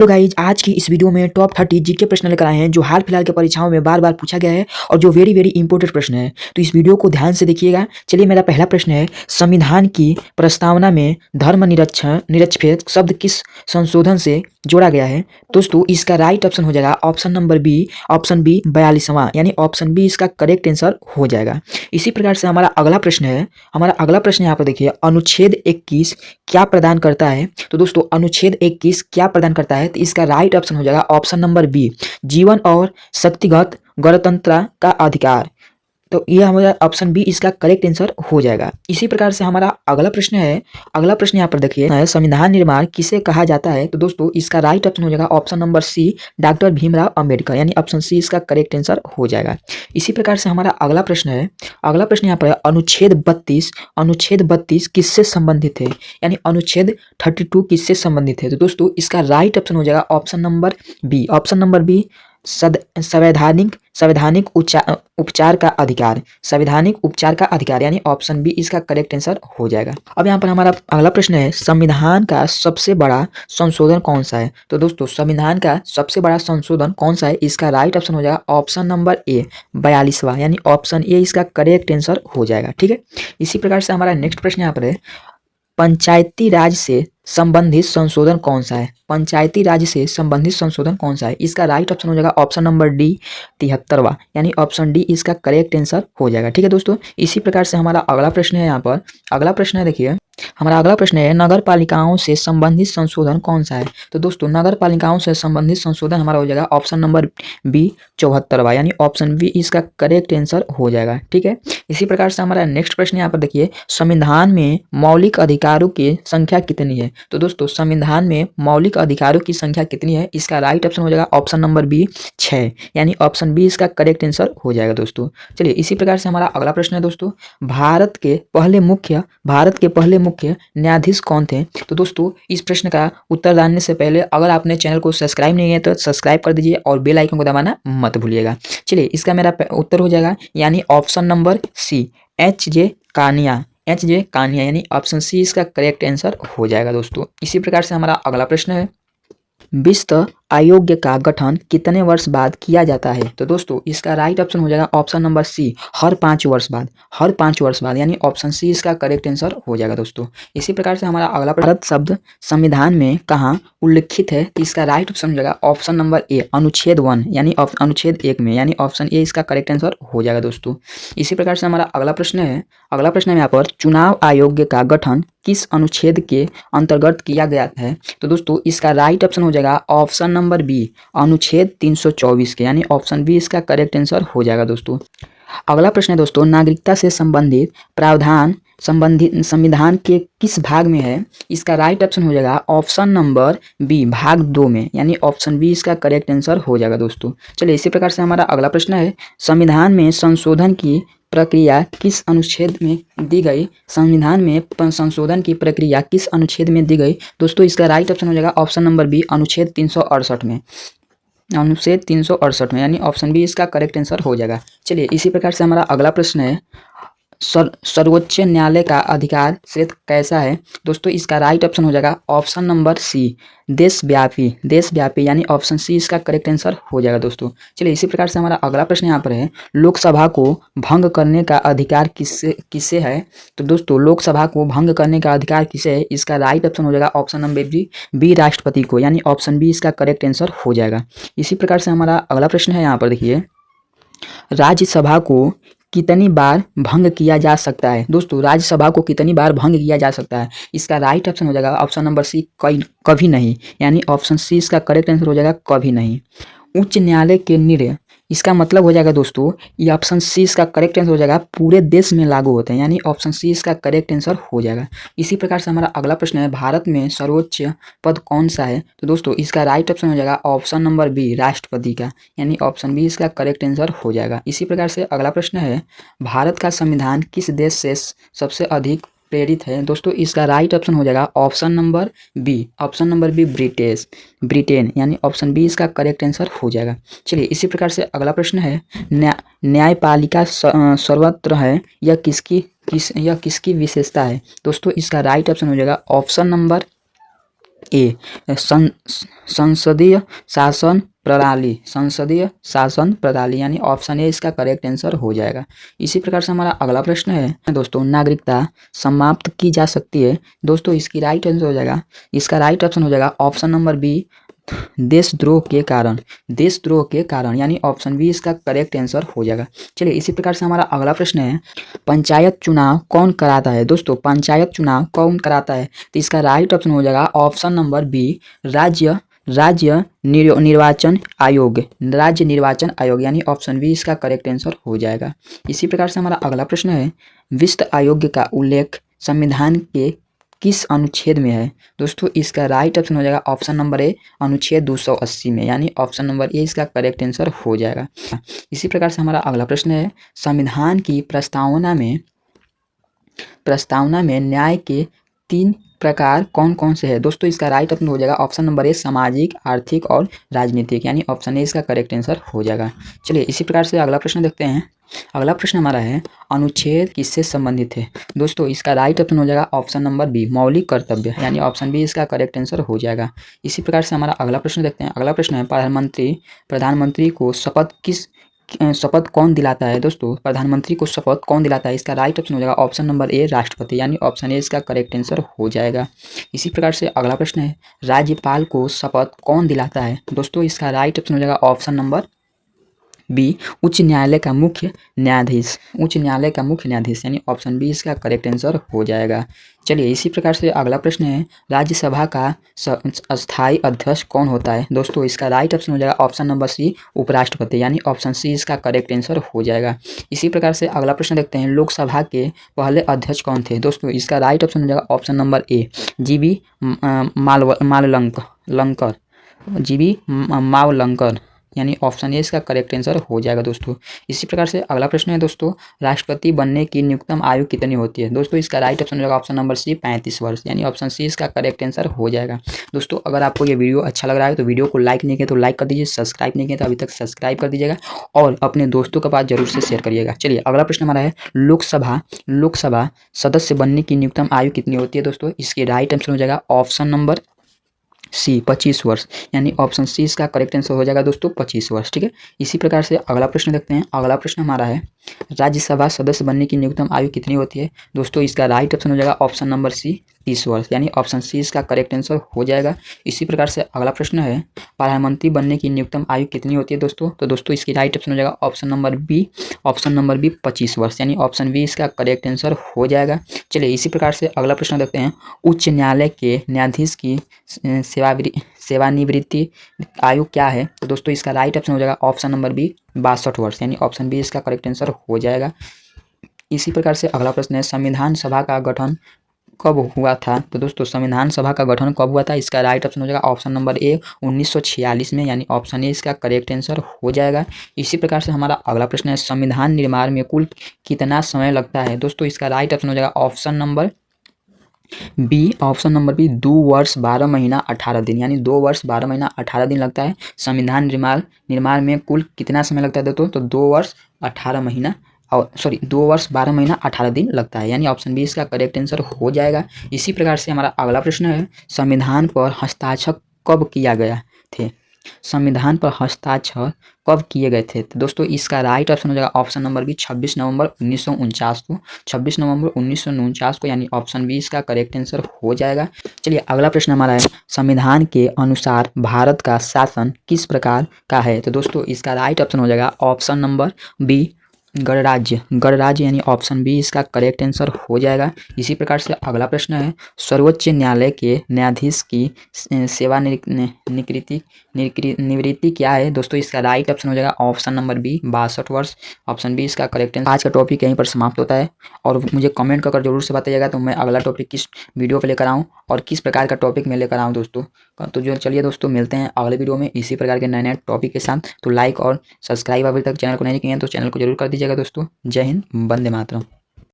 तो गाइज आज की इस वीडियो में टॉप 30 जीके प्रश्न लेकर आए हैं जो हाल फिलहाल के परीक्षाओं में बार बार पूछा गया है और जो वेरी वेरी इंपॉर्टेंट प्रश्न है। तो इस वीडियो को ध्यान से देखिएगा। चलिए, मेरा पहला प्रश्न है, संविधान की प्रस्तावना में धर्म निरपेक्ष शब्द किस संशोधन से जोड़ा गया है? दोस्तों, इसका राइट ऑप्शन हो जाएगा option number B, option B 42वां, यानी ऑप्शन बी इसका करेक्ट आंसर हो जाएगा। इसी प्रकार से हमारा अगला प्रश्न है, यहाँ पर देखिए, अनुच्छेद 21 क्या प्रदान करता है? तो दोस्तों, अनुच्छेद 21 क्या प्रदान करता है? तो इसका राइट ऑप्शन हो जाएगा ऑप्शन नंबर बी, जीवन और व्यक्तिगत गणतंत्र का अधिकार। तो ये हमारा ऑप्शन बी इसका करेक्ट आंसर हो जाएगा। इसी प्रकार से हमारा अगला प्रश्न यहाँ पर देखिए, संविधान निर्माण किसे कहा जाता है? तो दोस्तों, इसका राइट ऑप्शन हो जाएगा option number C, doctor Bhimrao Ambedkar, यानी ऑप्शन सी इसका करेक्ट आंसर हो जाएगा। इसी प्रकार से हमारा अगला प्रश्न यहाँ पर है, अनुच्छेद 32 किससे संबंधित है? यानी अनुच्छेद 32 किससे संबंधित है? तो दोस्तों, इसका राइट ऑप्शन हो जाएगा ऑप्शन नंबर बी, संवैधानिक उपचार का अधिकार, यानी ऑप्शन बी इसका करेक्ट आंसर हो जाएगा। अब यहाँ पर हमारा अगला प्रश्न है, संविधान का सबसे बड़ा संशोधन कौन सा है? तो दोस्तों, संविधान का सबसे बड़ा संशोधन कौन सा है? इसका राइट ऑप्शन हो जाएगा ऑप्शन नंबर ए, 42वां, यानी ऑप्शन ए इसका करेक्ट आंसर हो जाएगा। ठीक है। इसी प्रकार से हमारा नेक्स्ट प्रश्न यहाँ पर है, पंचायती राज से संबंधित संशोधन कौन सा है? पंचायती राज से संबंधित संशोधन कौन सा है? इसका राइट ऑप्शन हो जाएगा ऑप्शन नंबर डी, 73वां, यानी ऑप्शन डी इसका करेक्ट आंसर हो जाएगा। ठीक है दोस्तों। इसी प्रकार से हमारा अगला प्रश्न है, यहाँ पर अगला प्रश्न है, देखिए हमारा अगला प्रश्न है, नगर पालिकाओं से संबंधित संशोधन कौन सा है? तो दोस्तों, नगर पालिकाओं से संबंधित संशोधन हमारा हो जाएगा ऑप्शन नंबर बी, 74वां, यानी ऑप्शन बी इसका करेक्ट आंसर हो जाएगा। ठीक है। इसी प्रकार से हमारा नेक्स्ट प्रश्न यहाँ पर देखिए, संविधान में मौलिक अधिकारों की संख्या कितनी है? तो दोस्तों, संविधान में मौलिक अधिकारों की संख्या कितनी है? इसका राइट ऑप्शन हो जाएगा ऑप्शन नंबर बी, 6, यानी ऑप्शन बी इसका करेक्ट आंसर हो जाएगा दोस्तों। चलिए, इसी प्रकार से हमारा अगला प्रश्न है दोस्तों, भारत के पहले मुख्य न्यायाधीश कौन थे? तो दोस्तों, इस प्रश्न का उत्तर जानने से पहले अगर आपने चैनल को सब्सक्राइब नहीं किया तो सब्सक्राइब कर दीजिए और बेल आइकन को दबाना मत भूलिएगा। चलिए, इसका मेरा उत्तर हो जाएगा यानी option number C, H J Kania, यानी ऑप्शन सी इसका करेक्ट आंसर हो जाएगा दोस्तों। इसी प्रकार से हमारा अगला प्रश्न है, वित्त आयोग का गठन कितने वर्ष बाद किया जाता है? तो दोस्तों, इसका राइट ऑप्शन हो जाएगा ऑप्शन नंबर सी, हर 5 वर्ष बाद, यानी ऑप्शन सी इसका करेक्ट आंसर हो जाएगा दोस्तों। इसी प्रकार से हमारा अगला भारत शब्द संविधान में कहाँ उल्लिखित है? इसका राइट ऑप्शन हो जाएगा ऑप्शन नंबर ए, अनुच्छेद 1, यानी अनुच्छेद 1 में, यानी ऑप्शन ए इसका करेक्ट आंसर हो जाएगा दोस्तों। इसी प्रकार से हमारा अगला प्रश्न है, यहाँ पर चुनाव आयोग का गठन किस अनुच्छेद के अंतर्गत किया गया है? तो दोस्तों, इसका राइट ऑप्शन हो जाएगा ऑप्शन नंबर बी, अनुच्छेद 324 के, यानी ऑप्शन बी इसका करेक्ट आंसर हो जाएगा दोस्तों। अगला प्रश्न है दोस्तों, नागरिकता से संबंधित प्रावधान संविधान के किस भाग में है? इसका राइट ऑप्शन हो जाएगा ऑप्शन नंबर बी, भाग 2 में, यानी ऑप्शन बी इसका करेक्ट आंसर हो जाएगा दोस्तों। चलिए, इसी प्रकार से हमारा अगला प्रश्न है, संविधान में संशोधन की प्रक्रिया किस अनुच्छेद में दी गई? संविधान में संशोधन की प्रक्रिया किस अनुच्छेद में दी गई? दोस्तों, इसका राइट ऑप्शन हो जाएगा ऑप्शन नंबर बी, अनुच्छेद 368 में, यानी ऑप्शन बी इसका करेक्ट आंसर हो जाएगा। चलिए, इसी प्रकार से हमारा अगला प्रश्न है, सर्वोच्च न्यायालय का अधिकार क्षेत्र कैसा है? दोस्तों, इसका राइट ऑप्शन हो जाएगा ऑप्शन नंबर सी, देशव्यापी, यानी ऑप्शन सी इसका करेक्ट आंसर हो जाएगा दोस्तों। चलिए, इसी प्रकार से हमारा अगला प्रश्न यहाँ पर है, लोकसभा को भंग करने का अधिकार किसे है? तो दोस्तों, लोकसभा को भंग करने का अधिकार किसे है? इसका राइट ऑप्शन हो जाएगा ऑप्शन नंबर बी, राष्ट्रपति को, यानी ऑप्शन बी इसका करेक्ट आंसर हो जाएगा। इसी प्रकार से हमारा अगला प्रश्न है, यहाँ पर देखिए, राज्यसभा को कितनी बार भंग किया जा सकता है? दोस्तों, राज्यसभा को कितनी बार भंग किया जा सकता है? इसका राइट ऑप्शन हो जाएगा ऑप्शन नंबर सी, कभी नहीं, यानी ऑप्शन सी इसका करेक्ट आंसर हो जाएगा कभी नहीं। उच्च न्यायालय के निर्णय, इसका मतलब हो जाएगा दोस्तों, ये ऑप्शन सी इसका करेक्ट आंसर हो जाएगा पूरे देश में लागू होते हैं, यानी ऑप्शन सी इसका करेक्ट आंसर हो जाएगा। इसी प्रकार से हमारा अगला प्रश्न है, भारत में सर्वोच्च पद कौन सा है? तो दोस्तों, इसका राइट ऑप्शन हो जाएगा ऑप्शन नंबर बी, राष्ट्रपति का, यानी ऑप्शन बी इसका करेक्ट आंसर हो जाएगा। इसी प्रकार से अगला प्रश्न है, भारत का संविधान किस देश से सबसे अधिक प्रेरित है? दोस्तों, इसका राइट ऑप्शन हो जाएगा ऑप्शन नंबर बी, ब्रिटेन, यानी ऑप्शन बी इसका करेक्ट आंसर हो जाएगा। चलिए, इसी प्रकार से अगला प्रश्न है, न्यायपालिका सर्वत्र है, यह किसकी विशेषता है? दोस्तों, इसका राइट ऑप्शन हो जाएगा ऑप्शन नंबर ए संसदीय शासन प्रणाली, संसदीय शासन प्रणाली यानी ऑप्शन ए इसका करेक्ट आंसर हो जाएगा। इसी प्रकार से हमारा अगला प्रश्न है दोस्तों, नागरिकता समाप्त की जा सकती है। दोस्तों इसकी राइट आंसर हो जाएगा, इसका राइट ऑप्शन हो जाएगा ऑप्शन नंबर बी, देशद्रोह के कारण, देशद्रोह के कारण यानी ऑप्शन बी इसका करेक्ट आंसर हो जाएगा। चलिए इसी प्रकार से हमारा अगला प्रश्न है, पंचायत चुनाव कौन कराता है। दोस्तों पंचायत चुनाव कौन कराता है, तो इसका राइट ऑप्शन हो जाएगा ऑप्शन नंबर बी, राज्य निर्वाचन आयोग, राज्य निर्वाचन आयोग यानी ऑप्शन बी इसका करेक्ट आंसर हो जाएगा। इसी प्रकार से हमारा अगला प्रश्न है, वित्त आयोग का उल्लेख संविधान के किस अनुच्छेद में है। दोस्तों इसका राइट ऑप्शन हो जाएगा ऑप्शन नंबर ए, अनुच्छेद 280 में यानी ऑप्शन नंबर ए इसका करेक्ट आंसर हो जाएगा। इसी प्रकार से हमारा अगला प्रश्न है, संविधान की प्रस्तावना में न्याय के 3 प्रकार कौन कौन से हैं। दोस्तों इसका राइट ऑप्शन हो जाएगा ऑप्शन नंबर ए, सामाजिक, आर्थिक और राजनीतिक यानी ऑप्शन ए इसका करेक्ट आंसर हो जाएगा। चलिए इसी प्रकार से अगला प्रश्न देखते हैं। अगला प्रश्न हमारा है, अनुच्छेद किससे संबंधित है। दोस्तों इसका राइट ऑप्शन हो जाएगा ऑप्शन नंबर बी, मौलिक कर्तव्य यानी ऑप्शन बी इसका करेक्ट आंसर हो जाएगा। इसी प्रकार से हमारा अगला प्रश्न देखते हैं। अगला प्रश्न है, प्रधानमंत्री को शपथ कौन दिलाता है। दोस्तों प्रधानमंत्री को शपथ कौन दिलाता है, इसका राइट ऑप्शन हो जाएगा ऑप्शन नंबर ए, राष्ट्रपति यानी ऑप्शन ए इसका करेक्ट आंसर हो जाएगा। इसी प्रकार से अगला प्रश्न है, राज्यपाल को शपथ कौन दिलाता है। दोस्तों इसका राइट ऑप्शन हो जाएगा ऑप्शन नंबर बी, उच्च न्यायालय का मुख्य न्यायाधीश, उच्च न्यायालय का मुख्य न्यायाधीश यानी ऑप्शन बी इसका करेक्ट आंसर हो जाएगा। चलिए इसी प्रकार से अगला प्रश्न है, राज्यसभा का अस्थायी अध्यक्ष कौन होता है। दोस्तों इसका राइट ऑप्शन हो जाएगा ऑप्शन नंबर सी, उपराष्ट्रपति यानी ऑप्शन सी इसका करेक्ट आंसर हो जाएगा। इसी प्रकार से अगला प्रश्न देखते हैं, लोकसभा के पहले अध्यक्ष कौन थे। दोस्तों इसका राइट ऑप्शन हो जाएगा option number A, GB Mavalankar यानी ऑप्शन ए इसका करेक्ट आंसर हो जाएगा दोस्तों। इसी प्रकार से अगला प्रश्न है दोस्तों, राष्ट्रपति बनने की न्यूनतम आयु कितनी होती है। दोस्तों इसका राइट ऑप्शन हो जाएगा ऑप्शन नंबर सी, 35 वर्ष यानी ऑप्शन सी इसका करेक्ट आंसर हो जाएगा। दोस्तों अगर आपको ये वीडियो अच्छा लग रहा है तो वीडियो को लाइक नहीं किया तो लाइक कर दीजिए, सब्सक्राइब नहीं किया तो अभी तक सब्सक्राइब कर दीजिएगा और अपने दोस्तों के पास जरूर से शेयर करिएगा। चलिए अगला प्रश्न हमारा है, लोकसभा सदस्य बनने की न्यूनतम आयु कितनी होती है। दोस्तों इसके राइट आंसर हो जाएगा ऑप्शन नंबर सी, 25 वर्ष यानी ऑप्शन सी इसका करेक्ट आंसर हो जाएगा दोस्तों 25 वर्ष। ठीक है, इसी प्रकार से अगला प्रश्न देखते हैं। अगला प्रश्न हमारा है, राज्यसभा सदस्य बनने की न्यूनतम आयु कितनी होती है। दोस्तों इसका राइट ऑप्शन हो जाएगा ऑप्शन नंबर सी, 30 वर्ष यानी ऑप्शन सी इसका करेक्ट आंसर हो जाएगा। इसी प्रकार से अगला प्रश्न है, प्रधानमंत्री बनने की न्यूनतम आयु कितनी होती है दोस्तों। तो दोस्तों इसकी राइट ऑप्शन हो जाएगा ऑप्शन नंबर बी, 25 वर्ष यानी ऑप्शन बी इसका करेक्ट आंसर हो जाएगा। चलिए इसी प्रकार से अगला प्रश्न देखते हैं, उच्च न्यायालय के न्यायाधीश की सेवानिवृत्ति आयु क्या है। तो दोस्तों इसका राइट ऑप्शन हो जाएगा ऑप्शन नंबर बी, 62 वर्ष यानी ऑप्शन बी इसका करेक्ट आंसर हो जाएगा। इसी प्रकार से अगला प्रश्न है, संविधान सभा का गठन कब हुआ था। तो दोस्तों संविधान सभा का गठन कब हुआ था, इसका राइट ऑप्शन हो जाएगा ऑप्शन नंबर ए, 1946 में यानी ऑप्शन ए इसका करेक्ट आंसर हो जाएगा। इसी प्रकार से हमारा अगला प्रश्न है, संविधान निर्माण में कुल कितना समय लगता है। दोस्तों इसका राइट ऑप्शन हो जाएगा ऑप्शन नंबर बी, 2 वर्ष 12 महीना 18 दिन यानी 2 वर्ष 12 महीना 18 दिन लगता है। संविधान निर्माण में कुल कितना समय लगता है दोस्तों, तो 2 वर्ष 12 महीना 18 दिन लगता है यानी ऑप्शन बी इसका करेक्ट आंसर हो जाएगा। इसी प्रकार से हमारा अगला प्रश्न है, संविधान पर हस्ताक्षर कब किया गया थे। संविधान पर हस्ताक्षर कब किए गए थे। तो दोस्तों इसका राइट ऑप्शन हो जाएगा ऑप्शन नंबर बी, 26 नवंबर 1949 को, 26 नवंबर 1949 को यानी ऑप्शन बी इसका करेक्ट आंसर हो जाएगा। चलिए अगला प्रश्न हमारा है, संविधान के अनुसार भारत का शासन किस प्रकार का है। तो दोस्तों इसका राइट ऑप्शन हो जाएगा ऑप्शन नंबर बी, गणराज्य यानी ऑप्शन बी इसका करेक्ट आंसर हो जाएगा। इसी प्रकार से अगला प्रश्न है, सर्वोच्च न्यायालय के न्यायाधीश की निवृत्ति क्या है। दोस्तों इसका राइट ऑप्शन हो जाएगा ऑप्शन नंबर बी, 62 वर्ष ऑप्शन बी इसका करेक्ट आंसर। आज का टॉपिक यहीं पर समाप्त होता है और मुझे कमेंट कर जरूर से बताइएगा तो मैं अगला टॉपिक किस वीडियो पर लेकर आऊँ और किस प्रकार का टॉपिक मैं लेकर आऊँ दोस्तों। तो जो चलिए दोस्तों मिलते हैं अगले वीडियो में इसी प्रकार के नए टॉपिक के साथ। तो लाइक और सब्सक्राइब अभी तक चैनल को नहीं किए हैं तो चैनल को जरूर कर दीजिएगा दोस्तों। जय हिंद, वंदे मातरम।